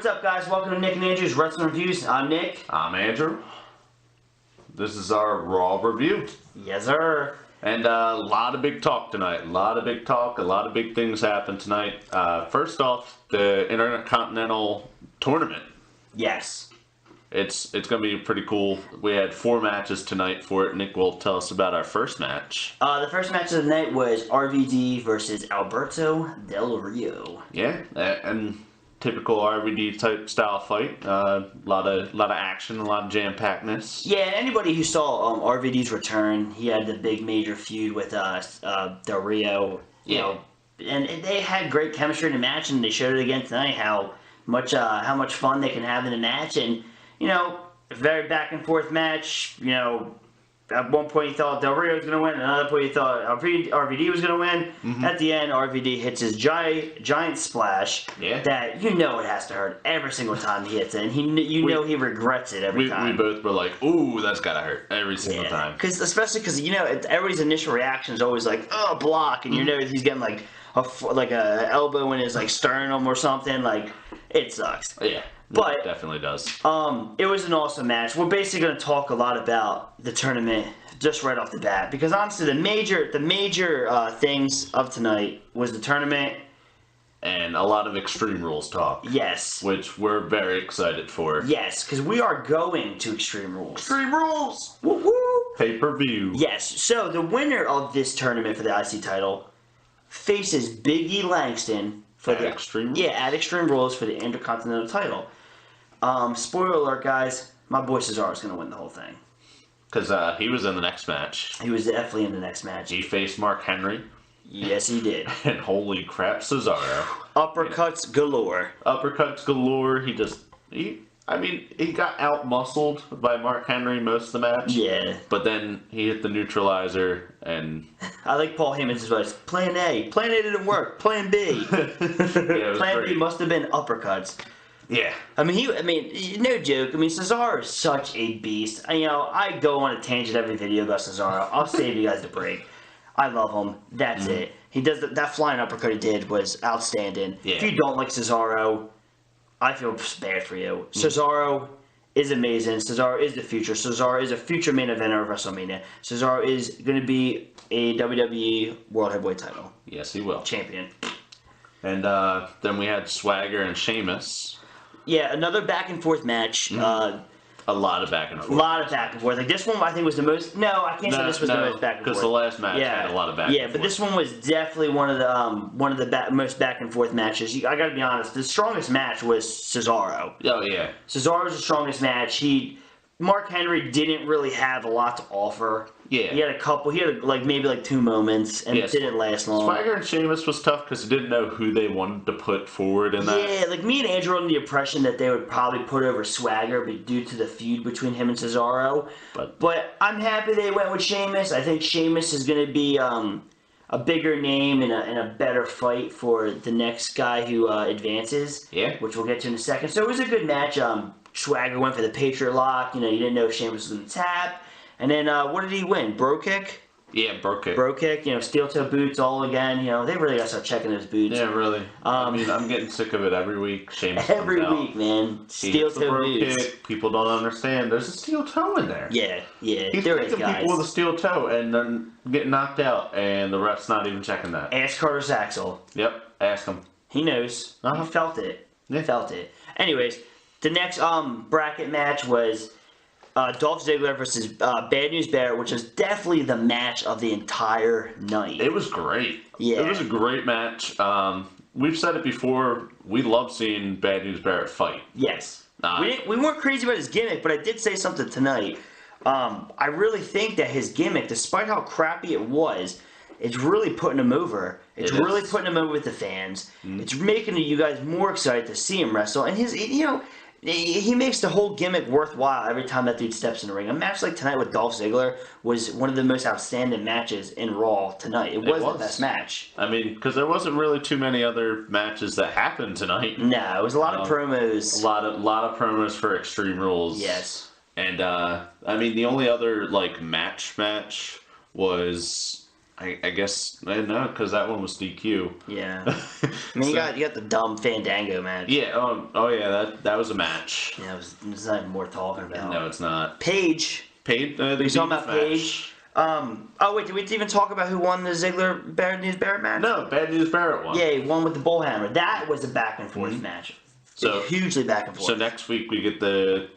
What's up, guys? Welcome to Nick and Andrew's Wrestling Reviews. I'm Nick. I'm Andrew. This is our Raw review. Yes, sir. And a lot of big talk tonight. A lot of big talk. A lot of big things happen tonight. First off, the Intercontinental Tournament. Yes. It's going to be pretty cool. We had 4 matches tonight for it. Nick will tell us about our first match. The first match of the night was RVD versus Alberto Del Rio. Yeah, and typical RVD type style fight. A lot of action, a lot of jam-packedness. Yeah, and anybody who saw RVD's return, he had the big major feud with Del Rio. You know, and they had great chemistry in the match, and they showed it again tonight how much fun they can have in a match. And you know, a very back and forth match. You know, at one point you thought Del Rio was going to win, another point you thought RVD was going to win. Mm-hmm. At the end, RVD hits his giant splash. Yeah. That you know it has to hurt every single time he hits it, and he regrets it every time. We both were like, "Ooh, that's gotta hurt every single time." Especially because you know everybody's initial reaction is always like, "Oh, block," and you know he's getting like a elbow in his like sternum or something. Like it sucks. Yeah. But it definitely does. It was an awesome match. We're basically going to talk a lot about the tournament just right off the bat because honestly, the major things of tonight was the tournament and a lot of Extreme Rules talk. Yes, which we're very excited for. Yes, because we are going to Extreme Rules. Extreme Rules. Woo woo. Pay-per-view. Yes. So the winner of this tournament for the IC title faces Big E Langston for the Extreme Rules. Yeah, at Extreme Rules for the Intercontinental title. Spoiler alert, guys. My boy Cesaro's going to win the whole thing. Because he was in the next match. He was definitely in the next match. He faced Mark Henry. Yes, he did. And holy crap, Cesaro. Uppercuts galore. Uppercuts galore. He got out-muscled by Mark Henry most of the match. Yeah. But then he hit the neutralizer and... I like Paul Heyman's advice. Plan A. Plan A didn't work. Plan B. Plan B must have been uppercuts. Yeah. No joke. Cesaro is such a beast. I go on a tangent every video about Cesaro. I'll save you guys the break. I love him. That's it. He does that flying uppercut he did was outstanding. Yeah. If you don't like Cesaro, I feel bad for you. Cesaro is amazing. Cesaro is the future. Cesaro is a future main eventer of WrestleMania. Cesaro is going to be a WWE World Heavyweight title. Yes, he will. Champion. And then we had Swagger and Sheamus. Yeah, another back and forth match. A lot of back and forth. A lot of back and forth. Like this one, I think was the most. No, I can't say this was the most back and forth. Because the last match had a lot of back and forth. Yeah, but this one was definitely one of the most back and forth matches. I got to be honest. The strongest match was Cesaro. Oh yeah. Cesaro was the strongest match. Mark Henry didn't really have a lot to offer. Yeah. He had maybe 2 moments, and it didn't last long. Swagger and Sheamus was tough because he didn't know who they wanted to put forward in that. Yeah, me and Andrew were under the impression that they would probably put over Swagger due to the feud between him and Cesaro. But I'm happy they went with Sheamus. I think Sheamus is going to be a bigger name and a better fight for the next guy who advances. Yeah. Which we'll get to in a second. So it was a good match. Swagger went for the Patriot Lock. You didn't know if Sheamus was going to tap. And then, what did he win? Bro kick? Yeah, bro kick. Bro kick, steel toe boots all again. They really got to start checking those boots. Yeah, really. I'm getting sick of it every week. Sheamus every week, man. Steel toe boots. Kick. People don't understand. There's a steel toe in there. Yeah. He's kicking people with a steel toe and then getting knocked out, and the ref's not even checking that. Ask Curtis Axel. Yep, ask him. He knows. He felt it. Yeah. He felt it. Anyways, the next bracket match was Dolph Ziggler versus Bad News Barrett, which was definitely the match of the entire night. It was great. Yeah. It was a great match. We've said it before. We love seeing Bad News Barrett fight. Yes. We weren't crazy about his gimmick, but I did say something tonight. I really think that his gimmick, despite how crappy it was, it's really putting him over. It's really putting him over with the fans. It's making you guys more excited to see him wrestle. And he makes the whole gimmick worthwhile every time that dude steps in the ring. A match like tonight with Dolph Ziggler was one of the most outstanding matches in Raw tonight. It was the best match. Because there wasn't really too many other matches that happened tonight. No, it was a lot of promos. A lot of promos for Extreme Rules. Yes. And the only other match was I guess no, because that one was DQ. Yeah. I mean, you got the dumb Fandango match. Yeah. Oh yeah. That was a match. Yeah, it's not even worth talking about. No, it's not. Paige. We talking about Paige. Oh wait, did we even talk about who won the Ziggler Bad News Barrett match? No, Bad News Barrett won. Yeah, he won with the bullhammer. That was a back and forth match. So hugely back and forth. So next week we get the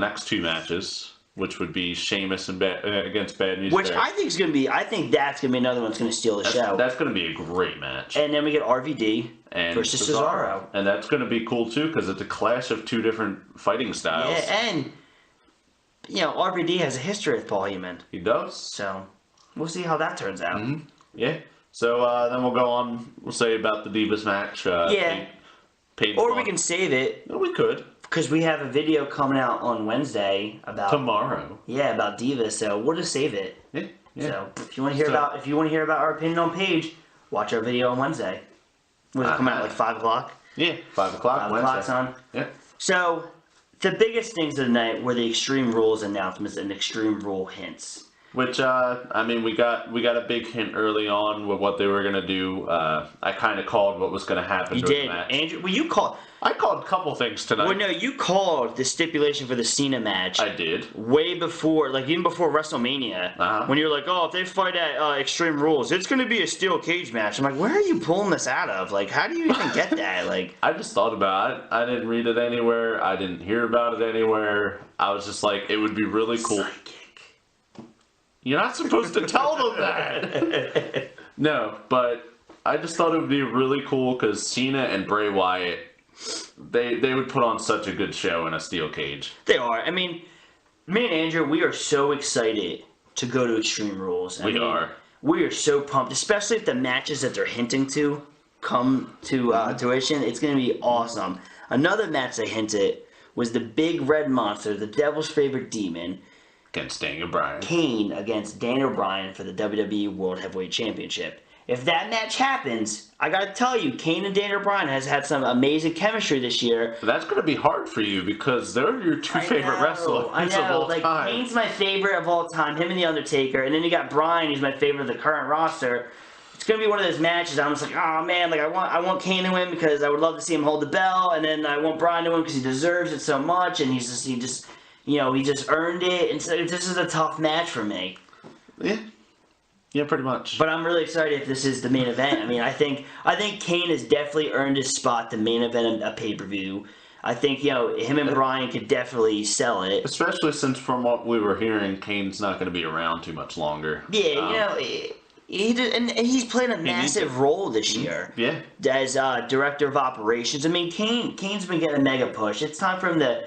next two matches, which would be Sheamus and against Bad News Which Barrett. I think is gonna be. I think that's gonna be another one's gonna steal the show. That's gonna be a great match. And then we get RVD versus Cesaro. And that's gonna be cool too because it's a clash of two different fighting styles. Yeah, and RVD has a history with Paul Heyman. He does. So we'll see how that turns out. Mm-hmm. Yeah. So then we'll go on. We'll say about the Divas match. Or we can save it. No, we could. Because we have a video coming out on Wednesday about tomorrow. Yeah, about Divas. So we'll just save it. Yeah. So if you want to hear about our opinion on Paige, watch our video on Wednesday. Will it come out like 5 o'clock? Yeah, 5 o'clock. 5 o'clock's on. Yeah. So the biggest things of the night were the Extreme Rules announcements and Extreme Rule hints. Which I mean, we got a big hint early on with what they were gonna do. I kind of called what was gonna happen. You during did, the match. Andrew. Well, you called. I called a couple things tonight. Well, no, you called the stipulation for the Cena match. I did. Way before, like even before WrestleMania, when you were like, "Oh, if they fight at Extreme Rules, it's going to be a steel cage match." I'm like, "Where are you pulling this out of? Like, how do you even get that?" Like, I just thought about it. I didn't read it anywhere. I didn't hear about it anywhere. I was just like, it would be really cool. Psychic. You're not supposed to tell them that. No, but I just thought it would be really cool because Cena and Bray Wyatt, they would put on such a good show in a steel cage. They are. I mean, me and Andrew, we are so excited to go to Extreme Rules. We are. We are so pumped, especially if the matches that they're hinting to come to tuition. It's going to be awesome. Another match they hinted was the Big Red Monster, the Devil's Favorite Demon, against Daniel Bryan. Kane against Daniel Bryan for the WWE World Heavyweight Championship. If that match happens, I gotta tell you, Kane and Daniel Bryan has had some amazing chemistry this year. But that's gonna be hard for you because they're your two favorite wrestlers of all time. Kane's my favorite of all time, him and The Undertaker, and then you got Bryan, who's my favorite of the current roster. It's gonna be one of those matches. I'm just like, oh man, like I want Kane to win because I would love to see him hold the belt, and then I want Bryan to win because he deserves it so much, and he just earned it, and so this is a tough match for me. Yeah, pretty much. But I'm really excited if this is the main event. I mean, I think Kane has definitely earned his spot, the main event of a pay-per-view. I think, him and Bryan could definitely sell it. Especially since from what we were hearing, Kane's not going to be around too much longer. Yeah, and he's played a massive role this year. Yeah. As director of operations. I mean, Kane's been getting a mega push. It's time for him to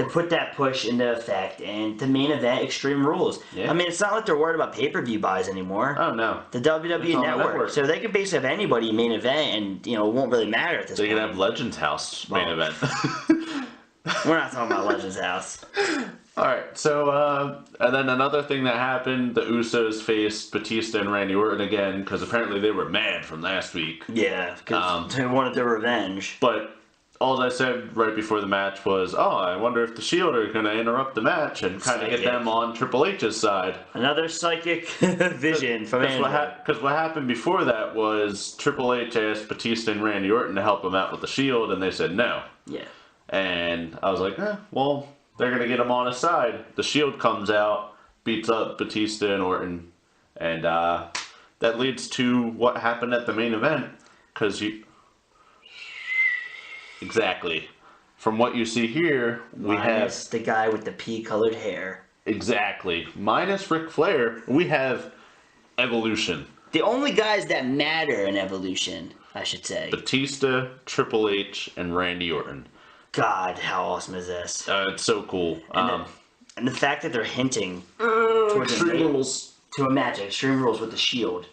put that push into effect and to main event Extreme Rules. Yeah. I mean, it's not like they're worried about pay-per-view buys anymore. Oh, no. The WWE Network. So they can basically have anybody main event and, it won't really matter at this point. They can have Legends House main event. We're not talking about Legends House. All right, so, and then another thing that happened, the Usos faced Batista and Randy Orton again, because apparently they were mad from last week. Yeah, because they wanted their revenge. But all I said right before the match was, I wonder if the Shield are going to interrupt the match and kind of get them on Triple H's side. Another psychic vision from Andrew. Because what happened before that was Triple H asked Batista and Randy Orton to help him out with the Shield, and they said no. Yeah. And I was like, well, they're going to get him on his side. The Shield comes out, beats up Batista and Orton, and that leads to what happened at the main event, because Exactly. From what you see here, we have the guy with the pea-colored hair. Exactly. Minus Ric Flair, we have Evolution. The only guys that matter in Evolution, I should say. Batista, Triple H, and Randy Orton. God, how awesome is this? It's so cool. And the fact that they're hinting Extreme Rules to a match, Extreme Rules with the Shield.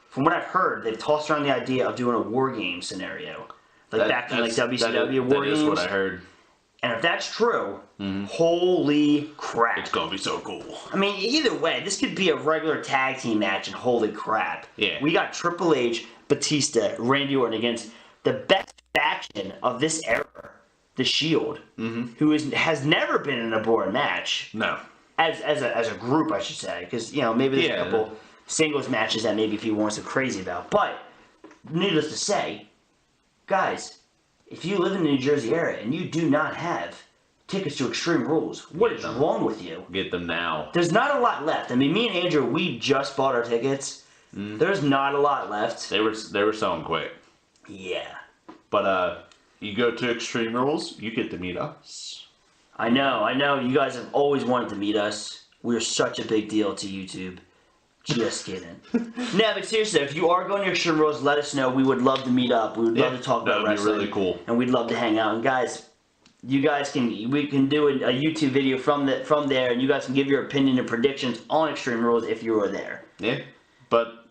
From what I've heard, they've tossed around the idea of doing a War Game scenario. Like back in WCW War Games. That is what I heard. And if that's true, holy crap. It's going to be so cool. I mean, either way, this could be a regular tag team match, and holy crap. Yeah. We got Triple H, Batista, Randy Orton against the best faction of this era, the Shield, who has never been in a boring match. No. As a group, I should say. Because, maybe there's a couple singles matches that maybe people weren't so crazy about. But needless to say, guys, if you live in the New Jersey area and you do not have tickets to Extreme Rules, what is wrong with you? Get them now. There's not a lot left. I mean, me and Andrew, we just bought our tickets. There's not a lot left. They were selling quick. Yeah. But you go to Extreme Rules, you get to meet us. I know. You guys have always wanted to meet us. We're such a big deal to YouTube. Just kidding. No, but seriously, if you are going to Extreme Rules, let us know. We would love to meet up. We would love to talk about wrestling. That would be really cool. And we'd love to hang out. And guys, we can do a YouTube video from there, and you guys can give your opinion and predictions on Extreme Rules if you were there. Yeah, but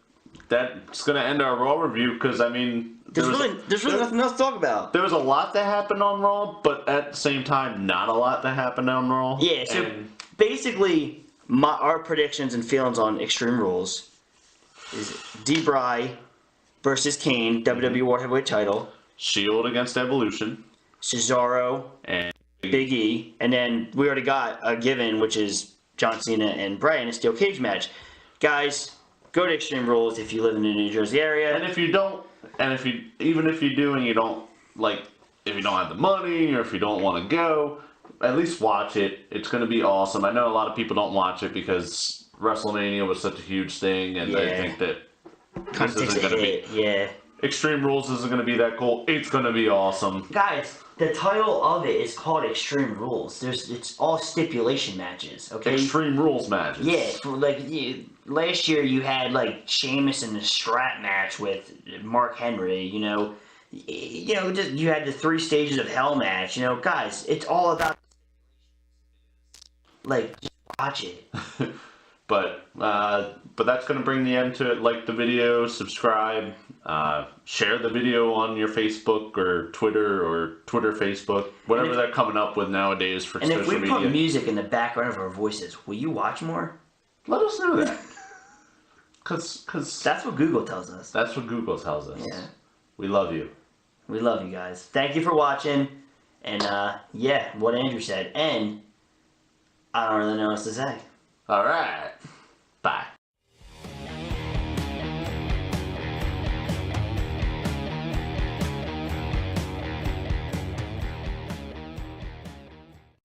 that's gonna end our Raw review because I mean, there's really nothing else to talk about. There was a lot that happened on Raw, but at the same time, not a lot that happened on Raw. Yeah, so basically, our predictions and feelings on Extreme Rules is D-Bry versus Kane, WWE World Heavyweight Title. Shield against Evolution. Cesaro and Big E, and then we already got a given, which is John Cena and Bray in a steel cage match. Guys, go to Extreme Rules if you live in the New Jersey area. And if you don't, even if you do and you don't, like, if you don't have the money or if you don't want to go, at least watch it. It's going to be awesome. I know a lot of people don't watch it because WrestleMania was such a huge thing, and they think that this isn't going to be. Yeah. Extreme Rules isn't going to be that cool. It's going to be awesome. Guys, the title of it is called Extreme Rules. It's all stipulation matches, okay? Extreme Rules matches. Yeah, last year you had like Sheamus in the strap match with Mark Henry. You had the 3 stages of Hell match. Guys, it's all about just watch it. But that's going to bring the end to it. Like the video, subscribe, share the video on your Facebook or Twitter, Facebook, whatever they're coming up with nowadays for social media. And if we put music in the background of our voices, will you watch more? Let us know that. Cause that's what Google tells us. That's what Google tells us. Yeah. We love you. We love you guys. Thank you for watching. And what Andrew said. And I don't really know what else to say. All right. Bye.